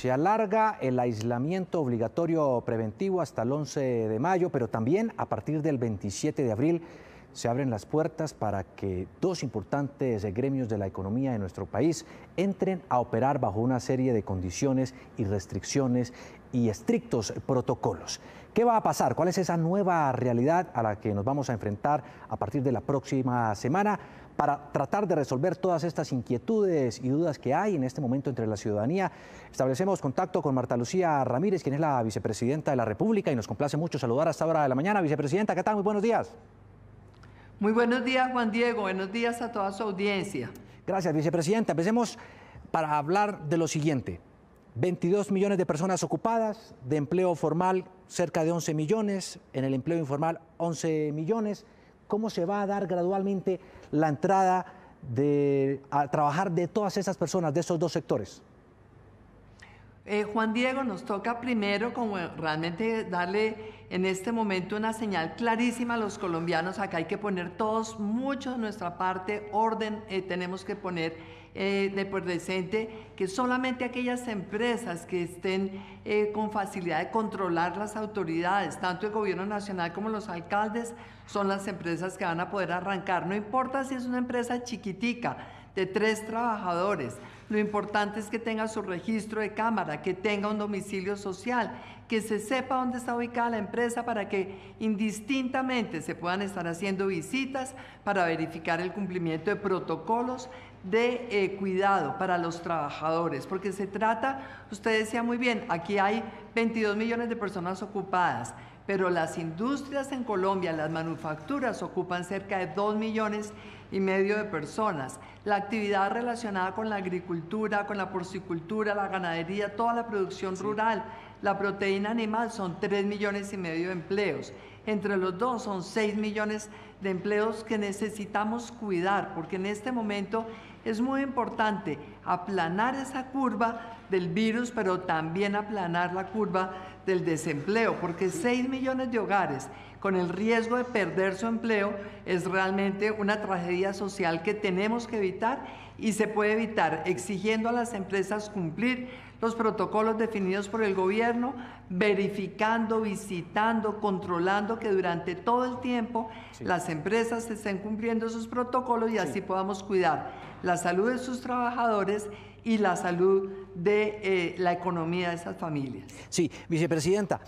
Se alarga el aislamiento obligatorio preventivo hasta el 11 de mayo, pero también a partir del 27 de abril se abren las puertas para que dos importantes gremios de la economía de nuestro país entren a operar bajo una serie de condiciones y restricciones y estrictos protocolos. ¿Qué va a pasar? ¿Cuál es esa nueva realidad a la que nos vamos a enfrentar a partir de la próxima semana? Para tratar de resolver todas estas inquietudes y dudas que hay en este momento entre la ciudadanía, establecemos contacto con Marta Lucía Ramírez, quien es la vicepresidenta de la República, y nos complace mucho saludar a esta hora de la mañana. Vicepresidenta, ¿qué tal? Muy buenos días. Muy buenos días, Juan Diego. Buenos días a toda su audiencia. Gracias, vicepresidenta. Empecemos para hablar de lo siguiente. 22 millones de personas ocupadas, de empleo formal cerca de 11 millones, en el empleo informal 11 millones. ¿Cómo se va a dar gradualmente la entrada a trabajar de todas esas personas, de esos dos sectores? Juan Diego, nos toca primero como realmente darle en este momento una señal clarísima a los colombianos. Acá hay que poner todos, mucho de nuestra parte, orden, tenemos que poner de por decente que solamente aquellas empresas que estén con facilidad de controlar las autoridades, tanto el gobierno nacional como los alcaldes, son las empresas que van a poder arrancar. No importa si es una empresa chiquitica, de 3 trabajadores, lo importante es que tenga su registro de cámara, que tenga un domicilio social, que se sepa dónde está ubicada la empresa para que indistintamente se puedan estar haciendo visitas para verificar el cumplimiento de protocolos de cuidado para los trabajadores, porque se trata, usted decía muy bien, aquí hay 22 millones de personas ocupadas, pero las industrias en Colombia, las manufacturas ocupan cerca de 2,5 millones de personas. La actividad relacionada con la agricultura, con la porcicultura, la ganadería, toda la producción rural, la proteína animal son 3,5 millones de empleos. Entre los dos son 6 millones de empleos que necesitamos cuidar, porque en este momento es muy importante aplanar esa curva del virus, pero también aplanar la curva del desempleo, porque 6 millones de hogares con el riesgo de perder su empleo es realmente una tragedia social que tenemos que evitar, y se puede evitar exigiendo a las empresas cumplir los protocolos definidos por el gobierno, verificando, visitando, controlando que durante todo el tiempo las empresas estén cumpliendo esos protocolos y así podamos cuidar la salud de sus trabajadores y la salud de la economía de esas familias. Sí, vicepresidenta,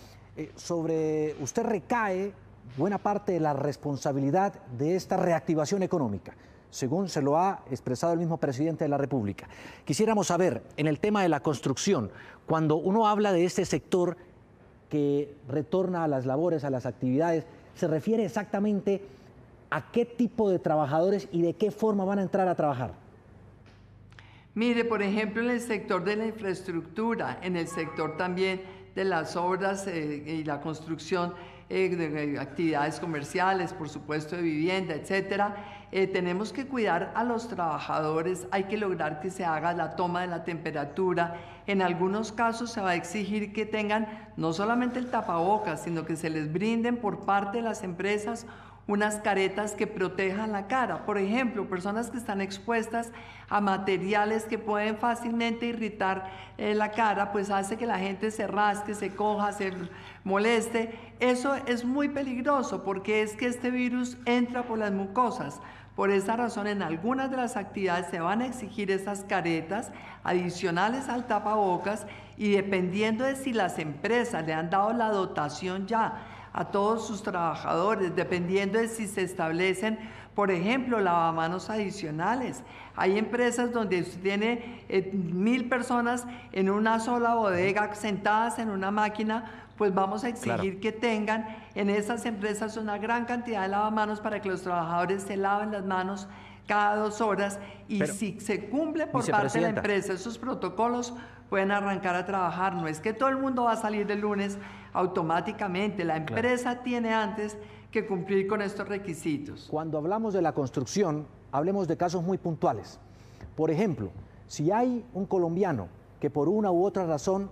sobre usted recae buena parte de la responsabilidad de esta reactivación económica, según se lo ha expresado el mismo presidente de la República. Quisiéramos saber, en el tema de la construcción, cuando uno habla de este sector que retorna a las labores, a las actividades, ¿se refiere exactamente a qué tipo de trabajadores y de qué forma van a entrar a trabajar? Mire, por ejemplo, en el sector de la infraestructura, en el sector también de las obras y la construcción de actividades comerciales, por supuesto de vivienda, etcétera, tenemos que cuidar a los trabajadores, hay que lograr que se haga la toma de la temperatura. En algunos casos se va a exigir que tengan no solamente el tapabocas, sino que se les brinden por parte de las empresas unas caretas que protejan la cara. Por ejemplo, personas que están expuestas a materiales que pueden fácilmente irritar la cara, pues hace que la gente se rasque, se coja, se moleste. Eso es muy peligroso porque es que este virus entra por las mucosas. Por esa razón, en algunas de las actividades se van a exigir estas caretas adicionales al tapabocas, y dependiendo de si las empresas le han dado la dotación ya a todos sus trabajadores, dependiendo de si se establecen, por ejemplo, lavamanos adicionales. Hay empresas donde usted tiene 1,000 personas en una sola bodega sentadas en una máquina, pues vamos a exigir que tengan en esas empresas una gran cantidad de lavamanos para que los trabajadores se laven las manos cada 2 horas, y pero, si se cumple por parte de la empresa esos protocolos, pueden arrancar a trabajar. No es que todo el mundo va a salir el lunes automáticamente, la empresa tiene antes que cumplir con estos requisitos. Cuando hablamos de la construcción, hablemos de casos muy puntuales. Por ejemplo, si hay un colombiano que por una u otra razón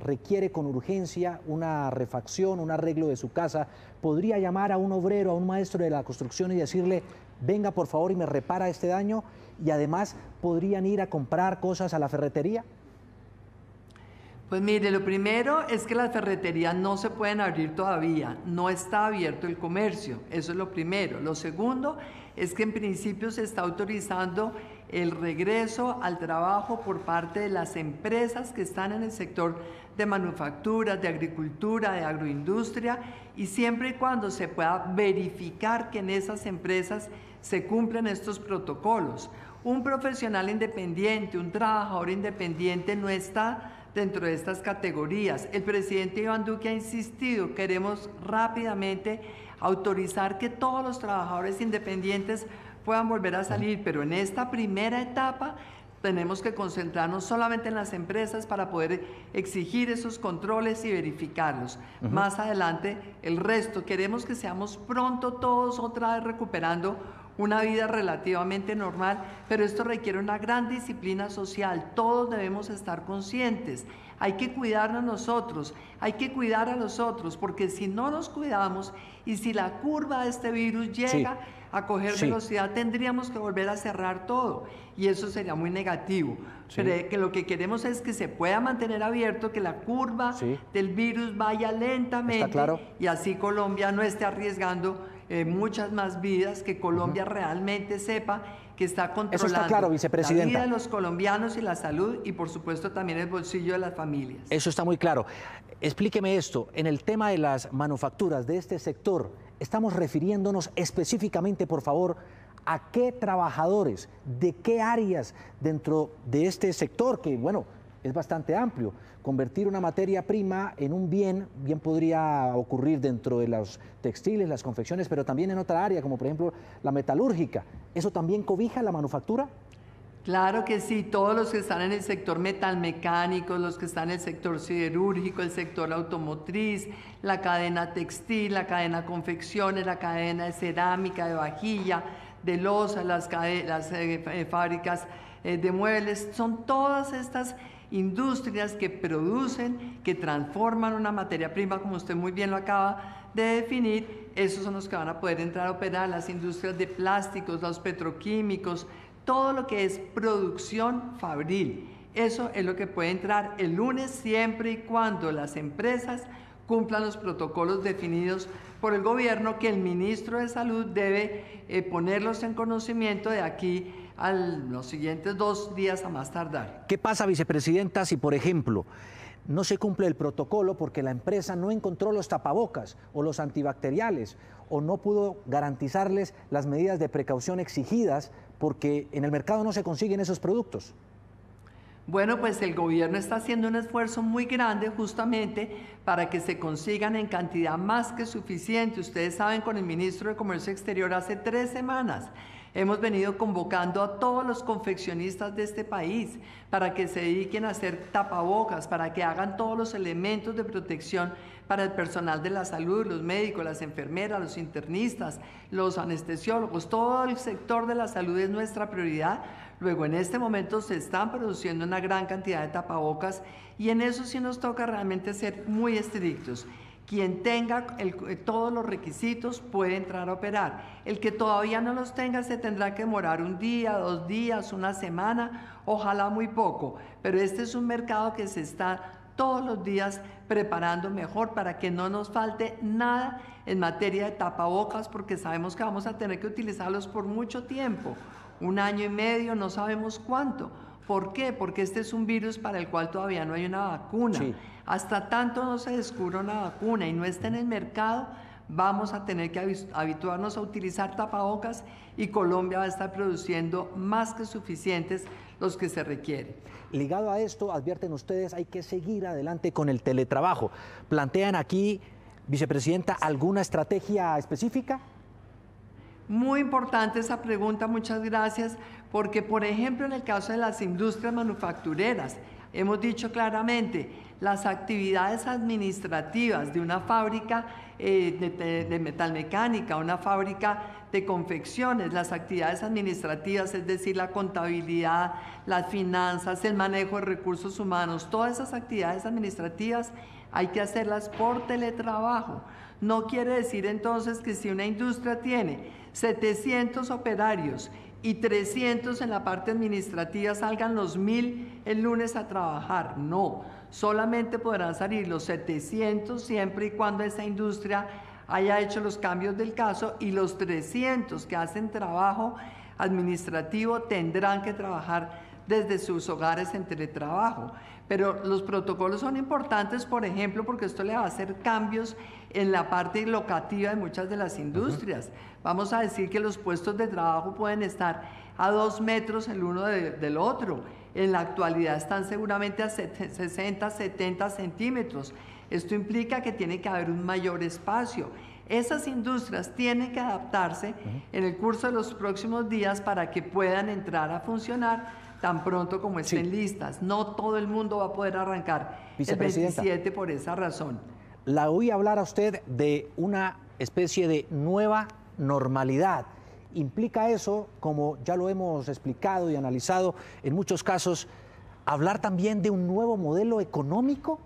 requiere con urgencia una refacción, un arreglo de su casa, podría llamar a un obrero, a un maestro de la construcción y decirle: venga por favor y me repara este daño, y además podrían ir a comprar cosas a la ferretería. Pues mire, lo primero es que las ferreterías no se pueden abrir todavía, no está abierto el comercio, eso es lo primero. Lo segundo es que en principio se está autorizando el regreso al trabajo por parte de las empresas que están en el sector de manufacturas, de agricultura, de agroindustria, y siempre y cuando se pueda verificar que en esas empresas se cumplen estos protocolos. Un profesional independiente, un trabajador independiente no está dentro de estas categorías. El presidente Iván Duque ha insistido, queremos rápidamente autorizar que todos los trabajadores independientes puedan volver a salir, pero en esta primera etapa tenemos que concentrarnos solamente en las empresas para poder exigir esos controles y verificarlos. Más adelante, el resto, queremos que seamos pronto todos otra vez recuperando una vida relativamente normal, pero esto requiere una gran disciplina social. Todos debemos estar conscientes. Hay que cuidarnos nosotros, hay que cuidar a los otros, porque si no nos cuidamos y si la curva de este virus llega a coger velocidad, tendríamos que volver a cerrar todo y eso sería muy negativo. Pero que lo que queremos es que se pueda mantener abierto, que la curva del virus vaya lentamente y así Colombia no esté arriesgando muchas más vidas, que Colombia realmente sepa que está controlando eso está claro, vicepresidenta, la vida de los colombianos y la salud y por supuesto también el bolsillo de las familias. Eso está muy claro. Explíqueme esto, en el tema de las manufacturas de este sector, estamos refiriéndonos específicamente, por favor, a qué trabajadores, de qué áreas dentro de este sector, que bueno, es bastante amplio. Convertir una materia prima en un bien podría ocurrir dentro de los textiles, las confecciones, pero también en otra área, como por ejemplo la metalúrgica. ¿Eso también cobija la manufactura? Claro que sí, todos los que están en el sector metalmecánico, los que están en el sector siderúrgico, el sector automotriz, la cadena textil, la cadena confecciones, la cadena de cerámica, de vajilla, de loza, las fábricas de muebles, son todas estas industrias que producen, que transforman una materia prima, como usted muy bien lo acaba de definir. Esos son los que van a poder entrar a operar, las industrias de plásticos, los petroquímicos, todo lo que es producción fabril. Eso es lo que puede entrar el lunes siempre y cuando las empresas cumplan los protocolos definidos por el gobierno, que el ministro de Salud debe ponerlos en conocimiento de aquí a los siguientes 2 días a más tardar. ¿Qué pasa, vicepresidenta, si por ejemplo no se cumple el protocolo porque la empresa no encontró los tapabocas o los antibacteriales o no pudo garantizarles las medidas de precaución exigidas porque en el mercado no se consiguen esos productos? Bueno, pues el gobierno está haciendo un esfuerzo muy grande justamente para que se consigan en cantidad más que suficiente. Ustedes saben, con el ministro de Comercio Exterior hace 3 semanas hemos venido convocando a todos los confeccionistas de este país para que se dediquen a hacer tapabocas, para que hagan todos los elementos de protección para el personal de la salud, los médicos, las enfermeras, los internistas, los anestesiólogos. Todo el sector de la salud es nuestra prioridad. Luego, en este momento se están produciendo una gran cantidad de tapabocas y en eso sí nos toca realmente ser muy estrictos. Quien tenga todos los requisitos puede entrar a operar. El que todavía no los tenga se tendrá que demorar 1 día, 2 días, 1 semana, ojalá muy poco. Pero este es un mercado que se está todos los días preparando mejor para que no nos falte nada en materia de tapabocas, porque sabemos que vamos a tener que utilizarlos por mucho tiempo, 1 año y medio, no sabemos cuánto. ¿Por qué? Porque este es un virus para el cual todavía no hay una vacuna. Hasta tanto no se descubra una vacuna y no esté en el mercado, vamos a tener que habituarnos a utilizar tapabocas y Colombia va a estar produciendo más que suficientes los que se requieren. Ligado a esto, advierten ustedes, hay que seguir adelante con el teletrabajo. ¿Plantean aquí, vicepresidenta, alguna estrategia específica? Muy importante esa pregunta, muchas gracias, porque por ejemplo en el caso de las industrias manufactureras, hemos dicho claramente, las actividades administrativas de una fábrica de metalmecánica, una fábrica de confecciones, las actividades administrativas, es decir, la contabilidad, las finanzas, el manejo de recursos humanos, todas esas actividades administrativas hay que hacerlas por teletrabajo. No quiere decir entonces que si una industria tiene 700 operarios y 300 en la parte administrativa salgan los 1000 el lunes a trabajar. No, solamente podrán salir los 700 siempre y cuando esa industria haya hecho los cambios del caso, y los 300 que hacen trabajo administrativo tendrán que trabajar desde sus hogares en teletrabajo. Pero los protocolos son importantes, por ejemplo, porque esto le va a hacer cambios en la parte locativa de muchas de las industrias. Vamos a decir que los puestos de trabajo pueden estar a 2 metros el uno del otro. En la actualidad están seguramente a 60, 70 centímetros. Esto implica que tiene que haber un mayor espacio. Esas industrias tienen que adaptarse en el curso de los próximos días para que puedan entrar a funcionar tan pronto como estén listas. No todo el mundo va a poder arrancar el 27 por esa razón. La oí hablar a usted de una especie de nueva normalidad. ¿Implica eso, como ya lo hemos explicado y analizado en muchos casos, hablar también de un nuevo modelo económico?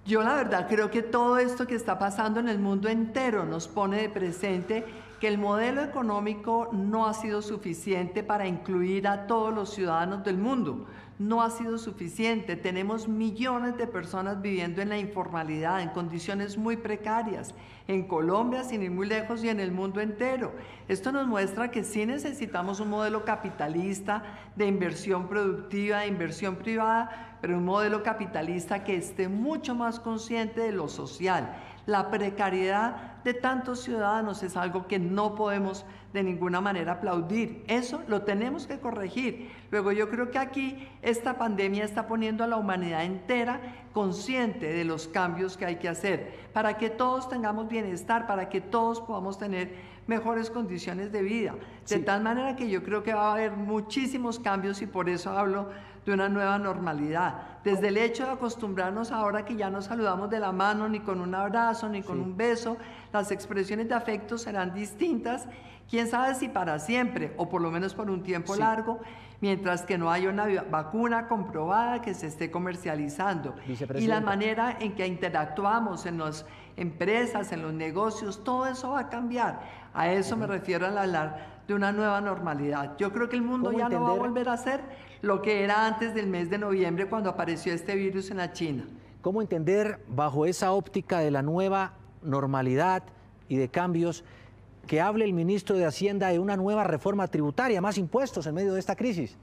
Yo la verdad creo que todo esto que está pasando en el mundo entero nos pone de presente que el modelo económico no ha sido suficiente para incluir a todos los ciudadanos del mundo. No ha sido suficiente. Tenemos millones de personas viviendo en la informalidad, en condiciones muy precarias, en Colombia, sin ir muy lejos, y en el mundo entero. Esto nos muestra que sí necesitamos un modelo capitalista de inversión productiva, de inversión privada, pero un modelo capitalista que esté mucho más consciente de lo social. La precariedad de tantos ciudadanos es algo que no podemos de ninguna manera aplaudir. Eso lo tenemos que corregir. Luego yo creo que aquí esta pandemia está poniendo a la humanidad entera consciente de los cambios que hay que hacer para que todos tengamos bienestar, para que todos podamos tener mejores condiciones de vida. De tal manera que yo creo que va a haber muchísimos cambios, y por eso hablo de una nueva normalidad. Desde el hecho de acostumbrarnos ahora que ya no saludamos de la mano, ni con un abrazo, ni con un beso, las expresiones de afecto serán distintas, quién sabe si para siempre, o por lo menos por un tiempo largo, mientras que no haya una vacuna comprobada que se esté comercializando. Y la manera en que interactuamos en las empresas, en los negocios, todo eso va a cambiar. A eso me refiero al hablar de una nueva normalidad. Yo creo que el mundo ya no va a volver a ser lo que era antes del mes de noviembre, cuando apareció este virus en la China. ¿Cómo entender, bajo esa óptica de la nueva normalidad y de cambios, que hable el ministro de Hacienda de una nueva reforma tributaria, más impuestos en medio de esta crisis?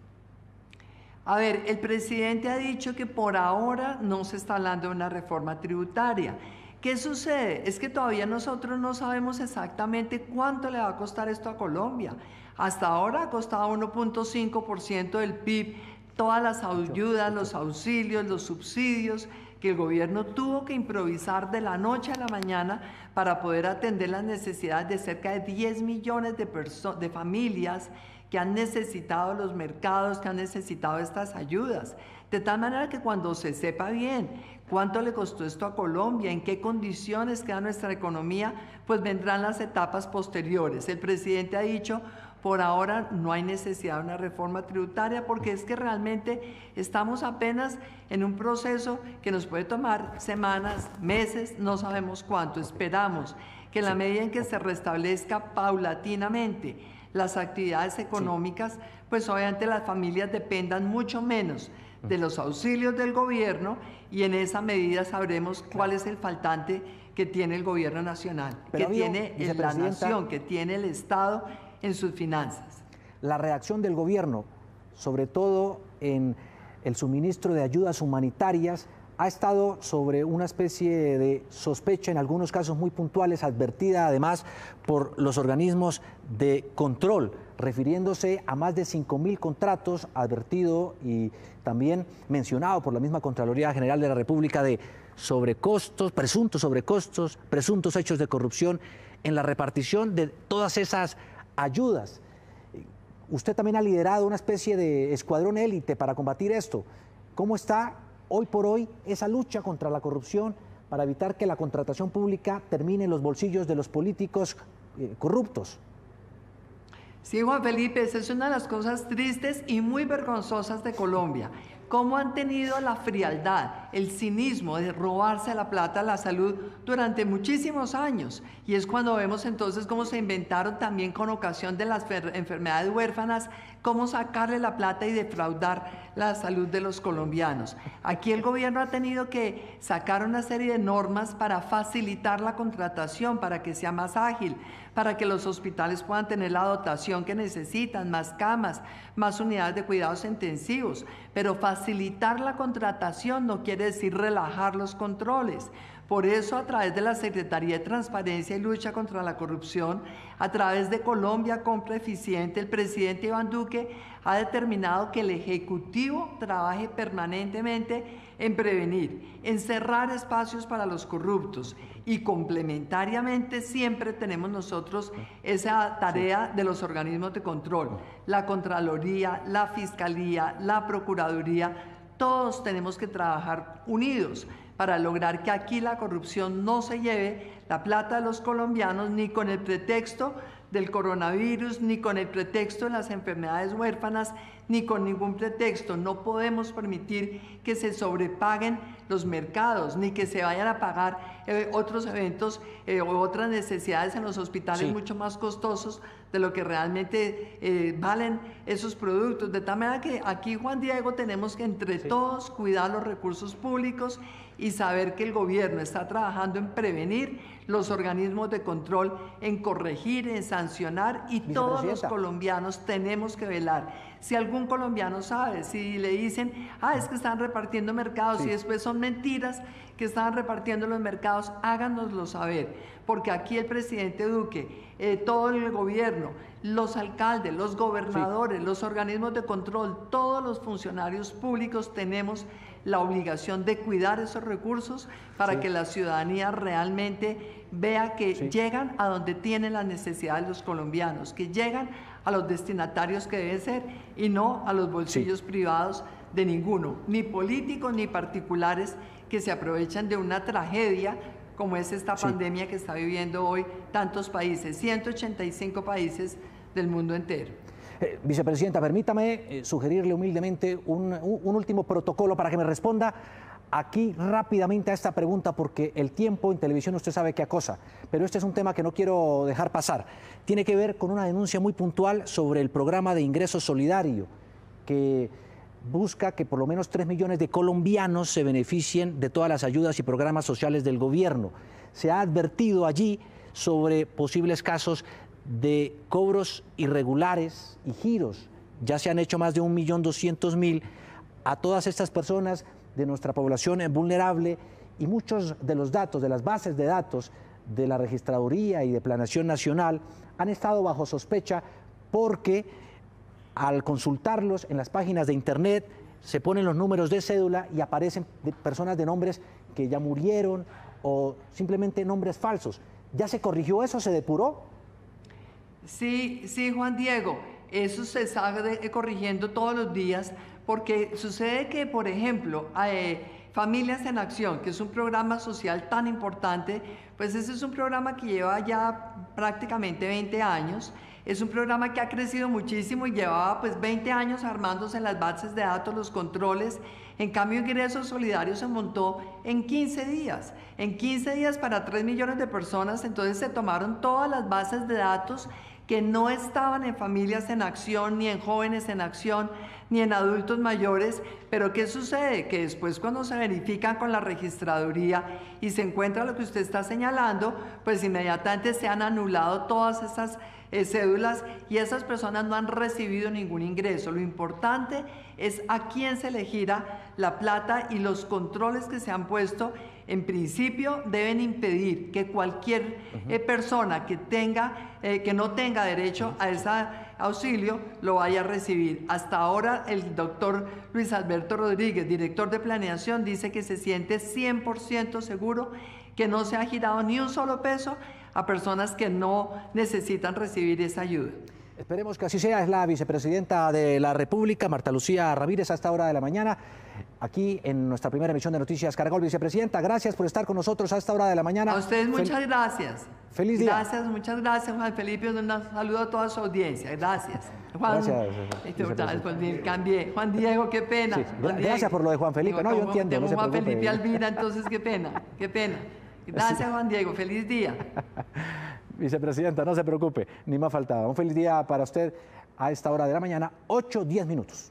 A ver, el presidente ha dicho que por ahora no se está hablando de una reforma tributaria. ¿Qué sucede? Es que todavía nosotros no sabemos exactamente cuánto le va a costar esto a Colombia. Hasta ahora ha costado 1.5% del PIB, todas las ayudas, los auxilios, los subsidios que el gobierno tuvo que improvisar de la noche a la mañana para poder atender las necesidades de cerca de 10 millones de familias que han necesitado los mercados, que han necesitado estas ayudas. De tal manera que cuando se sepa bien cuánto le costó esto a Colombia, en qué condiciones queda nuestra economía, pues vendrán las etapas posteriores. El presidente ha dicho, por ahora no hay necesidad de una reforma tributaria, porque es que realmente estamos apenas en un proceso que nos puede tomar semanas, meses, no sabemos cuánto. Esperamos que en la medida en que se restablezca paulatinamente las actividades económicas, pues obviamente las familias dependan mucho menos de los auxilios del gobierno, y en esa medida sabremos cuál es el faltante que tiene el gobierno nacional, que tiene la nación, que tiene el Estado en sus finanzas. La reacción del gobierno, sobre todo en el suministro de ayudas humanitarias, ha estado sobre una especie de sospecha, en algunos casos muy puntuales, advertida además por los organismos de control, refiriéndose a más de 5.000 contratos, advertido y también mencionado por la misma Contraloría General de la República, de sobrecostos, presuntos hechos de corrupción en la repartición de todas esas ayudas. Usted también ha liderado una especie de escuadrón élite para combatir esto. ¿Cómo está hoy por hoy esa lucha contra la corrupción para evitar que la contratación pública termine en los bolsillos de los políticos corruptos? Sí, Juan Felipe, esa es una de las cosas tristes y muy vergonzosas de Colombia. Cómo han tenido la frialdad el cinismo de robarse la plata a la salud durante muchísimos años. Y es cuando vemos entonces cómo se inventaron también con ocasión de las enfermedades huérfanas, cómo sacarle la plata y defraudar la salud de los colombianos. Aquí el gobierno ha tenido que sacar una serie de normas para facilitar la contratación, para que sea más ágil, para que los hospitales puedan tener la dotación que necesitan, más camas, más unidades de cuidados intensivos. Pero facilitar la contratación no quiere decir relajar los controles. Por eso, a través de la Secretaría de Transparencia y Lucha contra la Corrupción, a través de Colombia Compra Eficiente, el presidente Iván Duque ha determinado que el Ejecutivo trabaje permanentemente en prevenir, en cerrar espacios para los corruptos, y complementariamente siempre tenemos nosotros esa tarea de los organismos de control, la Contraloría, la Fiscalía, la Procuraduría. Todos tenemos que trabajar unidos para lograr que aquí la corrupción no se lleve la plata de los colombianos, ni con el pretexto del coronavirus, ni con el pretexto de las enfermedades huérfanas, ni con ningún pretexto. No podemos permitir que se sobrepaguen los mercados, ni que se vayan a pagar otros eventos o otras necesidades en los hospitales mucho más costosos de lo que realmente valen esos productos. De tal manera que aquí, Juan Diego, tenemos que entre todos cuidar los recursos públicos y saber que el gobierno está trabajando en prevenir, los organismos de control en corregir, en sancionar, y todos los colombianos tenemos que velar. Si algún colombiano sabe, si le dicen, es que están repartiendo mercados, y después son mentiras que están repartiendo los mercados, háganoslo saber, porque aquí el presidente Duque, todo el gobierno, los alcaldes, los gobernadores, los organismos de control, todos los funcionarios públicos tenemos la obligación de cuidar esos recursos para que la ciudadanía realmente vea que llegan a donde tienen las necesidades los colombianos, que llegan a los destinatarios que deben ser y no a los bolsillos privados de ninguno, ni políticos ni particulares que se aprovechan de una tragedia como es esta pandemia que está viviendo hoy tantos países, 185 países del mundo entero. Vicepresidenta, permítame sugerirle humildemente un último protocolo para que me responda aquí rápidamente a esta pregunta, porque el tiempo en televisión usted sabe qué acosa, pero este es un tema que no quiero dejar pasar. Tiene que ver con una denuncia muy puntual sobre el programa de ingreso solidario, que busca que por lo menos 3 millones de colombianos se beneficien de todas las ayudas y programas sociales del gobierno. Se ha advertido allí sobre posibles casos de cobros irregulares y giros. Ya se han hecho más de 1.200.000 a todas estas personas de nuestra población vulnerable, y muchos de los datos, de las bases de datos de la Registraduría y de Planeación Nacional han estado bajo sospecha porque al consultarlos en las páginas de internet se ponen los números de cédula y aparecen personas de nombres que ya murieron o simplemente nombres falsos. ¿Ya se corrigió eso? ¿Se depuró? Sí, Juan Diego, eso se está corrigiendo todos los días, porque sucede que, por ejemplo, Familias en Acción, que es un programa social tan importante, pues ese es un programa que lleva ya prácticamente 20 años, es un programa que ha crecido muchísimo y llevaba pues 20 años armándose en las bases de datos, los controles. En cambio, Ingreso Solidario se montó en 15 días. En 15 días para 3 millones de personas, entonces se tomaron todas las bases de datos que no estaban en Familias en Acción, ni en Jóvenes en Acción, ni en adultos mayores. Pero ¿qué sucede? Que después, cuando se verifican con la Registraduría y se encuentra lo que usted está señalando, pues inmediatamente se han anulado todas esas cédulas y esas personas no han recibido ningún ingreso. Lo importante es a quién se le gira la plata, y los controles que se han puesto en principio deben impedir que cualquier persona que no tenga derecho a ese auxilio lo vaya a recibir. Hasta ahora el doctor Luis Alberto Rodríguez, director de Planeación, dice que se siente 100% seguro que no se ha girado ni un solo peso a personas que no necesitan recibir esa ayuda. Esperemos que así sea. Es la vicepresidenta de la República, Marta Lucía Ramírez, a esta hora de la mañana, aquí en nuestra primera emisión de Noticias Caracol. Vicepresidenta, gracias por estar con nosotros a esta hora de la mañana. A ustedes muchas gracias. Feliz día. Gracias, muchas gracias, Juan Felipe. Un saludo a toda su audiencia. Gracias. Juan, Gracias. Cambié. Juan Diego, qué pena. Sí, gracias por lo de Juan Felipe. No, yo entiendo. Tengo no se Juan preocupe. Felipe Alvira, entonces qué pena, qué pena. Gracias, Juan Diego. Feliz día. Vicepresidenta, no se preocupe, ni más faltaba. Un feliz día para usted a esta hora de la mañana, 8:10 minutos.